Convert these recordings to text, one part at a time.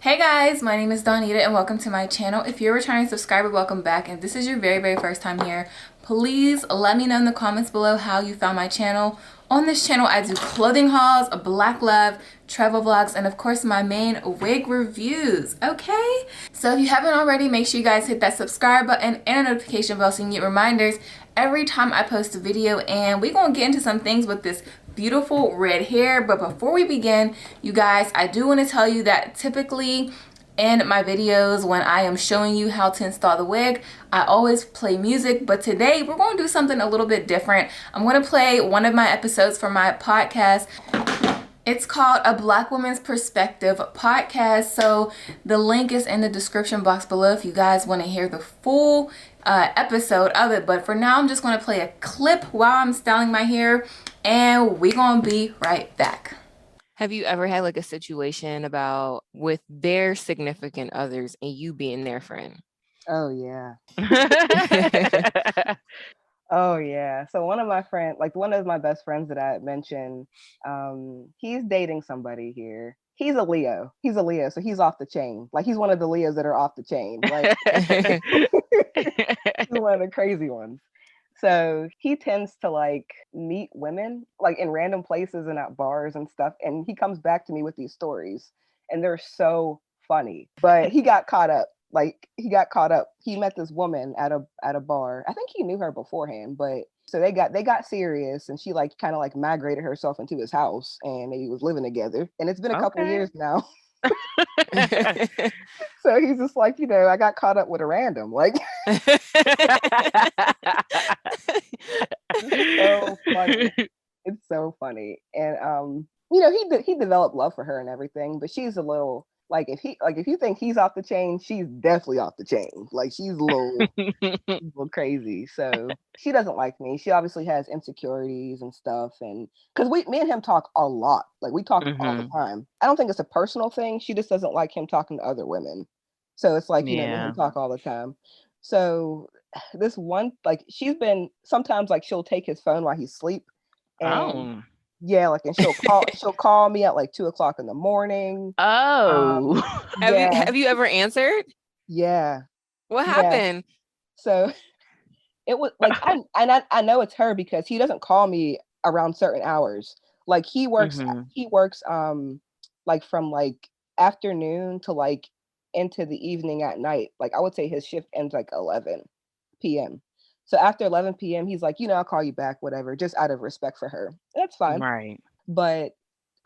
Hey guys, my name is Donita and welcome to my channel. If you're a returning subscriber, welcome back. And this is your very first time here, please let me know in the comments below how you found my channel. On this channel, I do clothing hauls, black love, travel vlogs, and of course my main wig reviews, okay? So if you haven't already, make sure you guys hit that subscribe button and a notification bell so you can get reminders every time I post a video. And we're gonna get into some things with this beautiful red hair. But before we begin, you guys, I do want to tell you that typically in my videos when I am showing you how to install the wig, I always play music, but today we're going to do something a little bit different. I'm going to play one of my episodes from my podcast. It's called A Black Woman's Perspective podcast. So the link is in the description box below if you guys want to hear the full episode of it. But for now, I'm just going to play a clip while I'm styling my hair, and we're going to be right back. Have you ever had like a situation about with their significant others and you being their friend? Oh yeah. Oh yeah. So one of my friends, like one of my best friends that I had mentioned, he's dating somebody here. He's a Leo. So he's off the chain. Like he's one of the Leos that are off the chain. Like he's one of the crazy ones. So he tends to like meet women like in random places and at bars and stuff. And he comes back to me with these stories and they're so funny. But he got caught up. He met this woman at a bar. I think he knew her beforehand, but so they got serious and she like kind of like migrated herself into his house and they was living together. And it's been a couple years now. So he's just like, I got caught up with a random, like it's so funny. It's so funny. And he developed love for her and everything, but she's a little like if you think he's off the chain, she's definitely off the chain. Like she's a little crazy. So she doesn't like me. She obviously has insecurities and stuff. And because me and him talk a lot. Like we talk all the time. I don't think it's a personal thing. She just doesn't like him talking to other women. So it's like, me and him talk all the time. So this one, like sometimes like she'll take his phone while he's asleep. And yeah, like, and she'll call me at like 2:00 in the morning. Have you ever answered? Yeah. What happened? So it was like, I know it's her because he doesn't call me around certain hours. Like he works like from like afternoon to like into the evening at night. Like I would say his shift ends like 11 p.m. So after 11 p.m., he's like, I'll call you back, whatever, just out of respect for her. That's fine. Right. But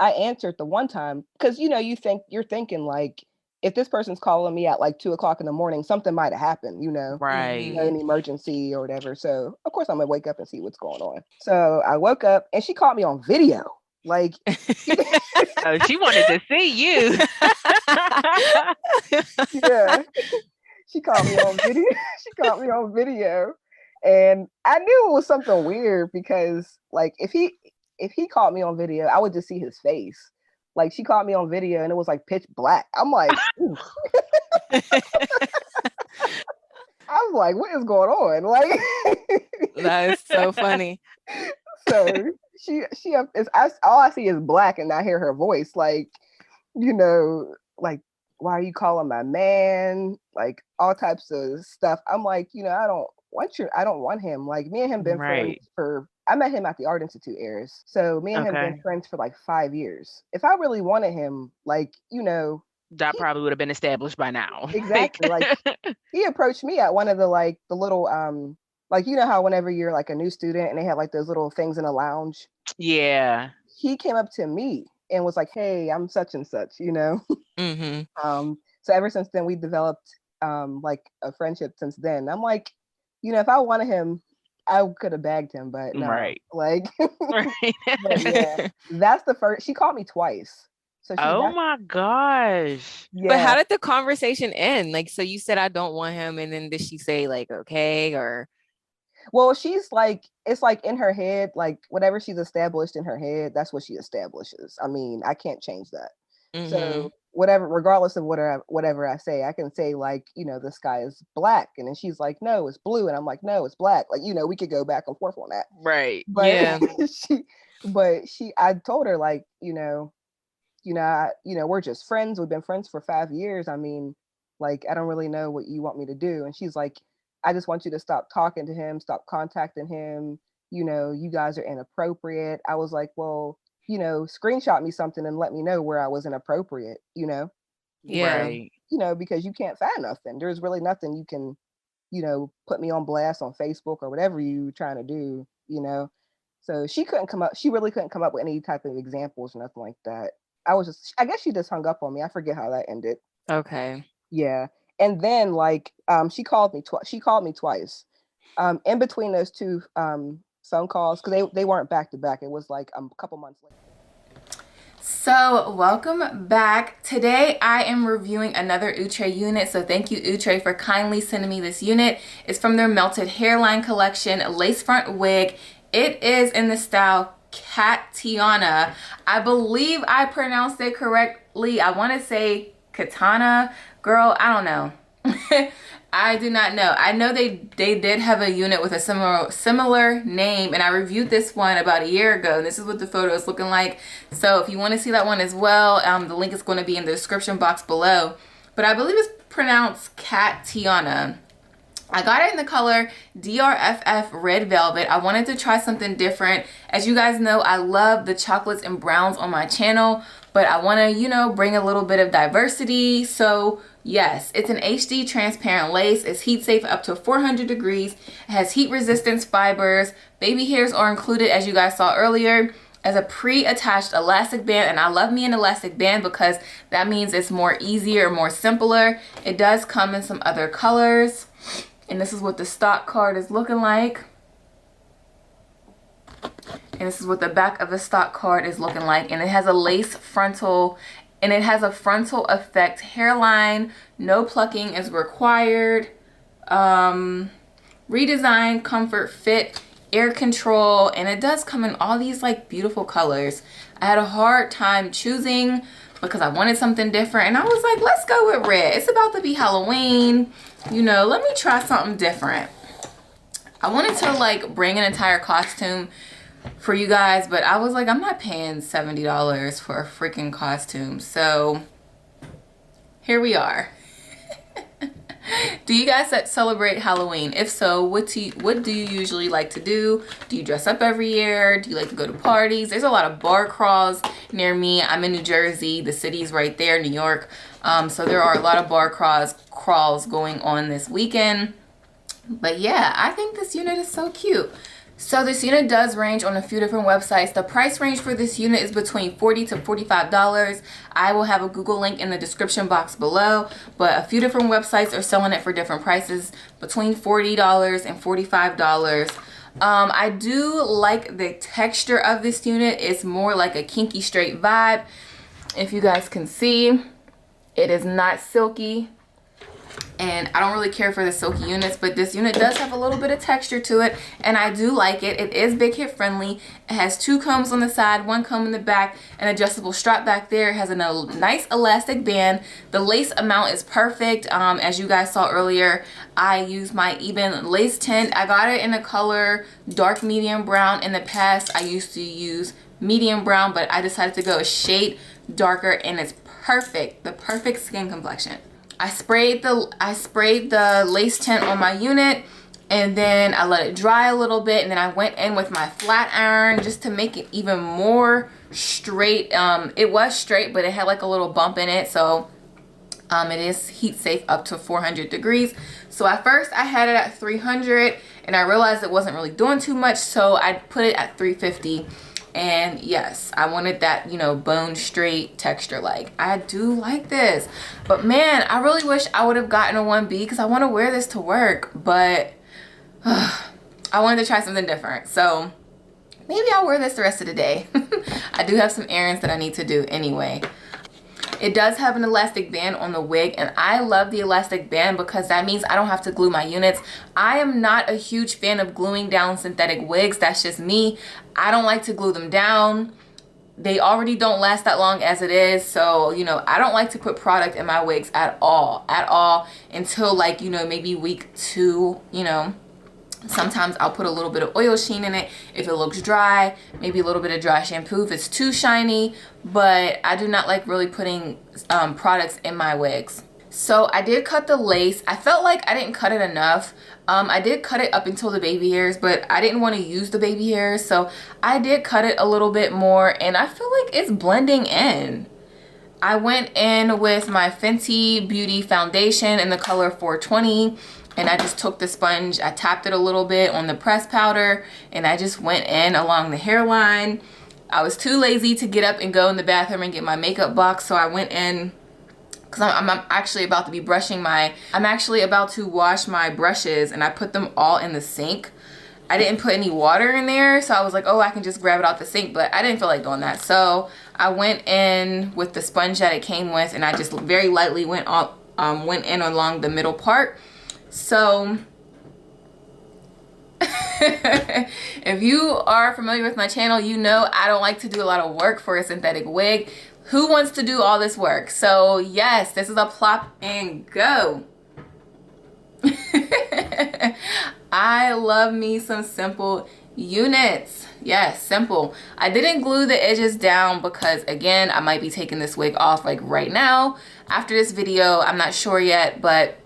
I answered the one time because, you're thinking like, if this person's calling me at like 2:00 in the morning, something might have happened, Right. an emergency or whatever. So of course I'm gonna wake up and see what's going on. So I woke up and she caught me on video. Like, oh, she wanted to see you. Yeah. She caught me on video. And I knew it was something weird because like if he caught me on video, I would just see his face. Like she caught me on video and it was like pitch black. I'm like, I was like, what is going on? Like that is so funny. So all I see is black and I hear her voice. Like, like, why are you calling my man? Like all types of stuff. I'm like, I don't want him. Like me and him been friends I met him at the Art Institute airs. So me and him been friends for like 5 years. If I really wanted him, like, that probably would have been established by now. Exactly. Like he approached me at one of the little like, how whenever you're like a new student and they have like those little things in a lounge. Yeah. He came up to me and was like, hey, I'm such and such, Mm-hmm. So ever since then we developed like a friendship since then. I'm like, if I wanted him, I could have bagged him, but no. Right. Like right. But yeah, that's the first. She called me twice. So my gosh. Yeah. But how did the conversation end? Like, so you said I don't want him, and then did she say like okay or? Well, she's like, it's like in her head, like whatever she's established in her head, that's what she establishes. I mean, I can't change that. Mm-hmm. So whatever, regardless of whatever I say, I can say like, the sky is black. And then she's like, no, it's blue. And I'm like, no, it's black. Like, we could go back and forth on that. Right. But yeah. I told her like, we're just friends. We've been friends for 5 years. I mean, like, I don't really know what you want me to do. And she's like, I just want you to stop talking to him, stop contacting him. You guys are inappropriate. I was like, well, screenshot me something and let me know where I was inappropriate, Yeah. Right. because you can't find nothing. There's really nothing you can, put me on blast on Facebook or whatever you trying to do. So she really couldn't come up with any type of examples or nothing like that. I guess she just hung up on me. I forget how that ended. Okay. Yeah. And then like she called me twice. In between those two phone calls, because they weren't back to back. It was like a couple months later. So welcome back. Today I am reviewing another Outre unit. So thank you Outre for kindly sending me this unit. It's from their Melted Hairline collection, lace front wig. It is in the style KATIANA. I believe I pronounced it correctly. I want to say katana. Girl, I don't know. I do not know. I know they did have a unit with a similar name, and I reviewed this one about a year ago. And this is what the photo is looking like. So if you want to see that one as well, the link is going to be in the description box below. But I believe it's pronounced KATIANA. I got it in the color DRFF Red Velvet. I wanted to try something different. As you guys know, I love the chocolates and browns on my channel, but I want to, bring a little bit of diversity. So yes, it's an HD transparent lace. It's heat safe up to 400 degrees. It has heat resistance fibers. Baby hairs are included, as you guys saw earlier, as a pre-attached elastic band. And I love me an elastic band because that means it's more easier, more simpler. It does come in some other colors. And this is what the stock card is looking like. And this is what the back of the stock card is looking like. And it has a lace frontal, and it has a frontal effect hairline. No plucking is required. Redesign, comfort, fit, air control. And it does come in all these like beautiful colors. I had a hard time choosing because I wanted something different. And I was like, let's go with red. It's about to be Halloween. Let me try something different. I wanted to like bring an entire costume for you guys, but I was like, I'm not paying $70 for a freaking costume. So here we are. Do you guys celebrate Halloween? If so, what do you usually like to do? Do you dress up every year? Do you like to go to parties? There's a lot of bar crawls near me. I'm in New Jersey. The city's right there, New York. So there are a lot of bar crawls going on this weekend. But yeah, I think this unit is so cute. So this unit does range on a few different websites. The price range for this unit is between $40 to $45. I will have a Google link in the description box below, but a few different websites are selling it for different prices, between $40 and $45. I do like the texture of this unit. It's more like a kinky straight vibe. If you guys can see, it is not silky. And I don't really care for the silky units, but this unit does have a little bit of texture to it, and I do like it. It is big hip friendly. It has 2 combs on the side, 1 comb in the back, an adjustable strap back there. It has a nice elastic band. The lace amount is perfect. As you guys saw earlier, I used my even lace tint. I got it in the color dark medium brown. In the past, I used to use medium brown, but I decided to go a shade darker, and it's perfect. The perfect skin complexion. I sprayed the lace tint on my unit, and then I let it dry a little bit, and then I went in with my flat iron just to make it even more straight. It was straight, but it had like a little bump in it, so it is heat safe up to 400 degrees. So at first I had it at 300, and I realized it wasn't really doing too much, so I put it at 350. And yes, I wanted that, bone straight texture. Like, I do like this, but man, I really wish I would have gotten a 1B because I want to wear this to work, but I wanted to try something different. So maybe I'll wear this the rest of the day. I do have some errands that I need to do anyway. It does have an elastic band on the wig, and I love the elastic band because that means I don't have to glue my units. I am not a huge fan of gluing down synthetic wigs. That's just me. I don't like to glue them down. They already don't last that long as it is, so I don't like to put product in my wigs at all until like maybe week 2. Sometimes I'll put a little bit of oil sheen in it if it looks dry, maybe a little bit of dry shampoo if it's too shiny, but I do not like really putting products in my wigs. So I did cut the lace. I felt like I didn't cut it enough. I did cut it up until the baby hairs, but I didn't want to use the baby hairs, so I did cut it a little bit more, and I feel like it's blending in. I went in with my Fenty Beauty foundation in the color 420, and I just took the sponge, I tapped it a little bit on the pressed powder, and I just went in along the hairline. I was too lazy to get up and go in the bathroom and get my makeup box, so I went in because I'm actually about to be I'm actually about to wash my brushes, and I put them all in the sink. I didn't put any water in there, so I was like, oh, I can just grab it out the sink, but I didn't feel like doing that. So I went in with the sponge that it came with, and I just very lightly went in along the middle part. So if you are familiar with my channel, you know I don't like to do a lot of work for a synthetic wig. Who wants to do all this work? So yes, this is a plop and go. I love me some simple units. Yes, simple. I didn't glue the edges down because, again, I might be taking this wig off like right now after this video. I'm not sure yet, but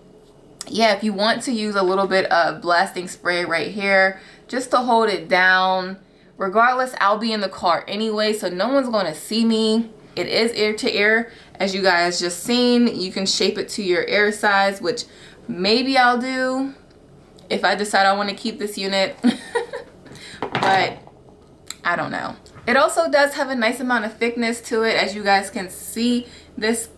yeah, if you want to use a little bit of blasting spray right here just to hold it down. Regardless, I'll be in the car anyway, so no one's going to see me. It is ear to ear, as you guys just seen. You can shape it to your ear size, which maybe I'll do if I decide I want to keep this unit. But I don't know. It also does have a nice amount of thickness to it. As you guys can see, this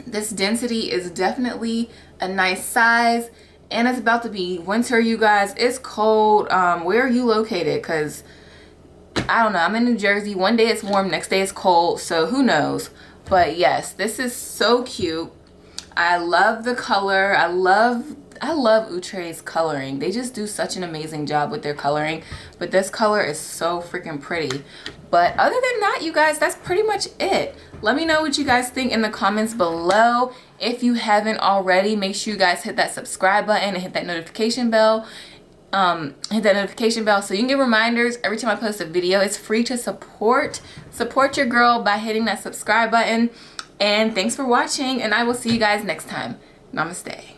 this density is definitely a nice size, and it's about to be winter, you guys. It's cold. Where are you located? Because I don't know, I'm in New Jersey. One day it's warm, next day it's cold, so who knows. But yes, this is so cute. I love the color. I love Outre's coloring. They just do such an amazing job with their coloring, but this color is so freaking pretty. But other than that, you guys, that's pretty much it. Let me know what you guys think in the comments below. If you haven't already, make sure you guys hit that subscribe button and hit that notification bell. Hit that notification bell so you can get reminders every time I post a video. It's free to support your girl by hitting that subscribe button. And thanks for watching, and I will see you guys next time. Namaste.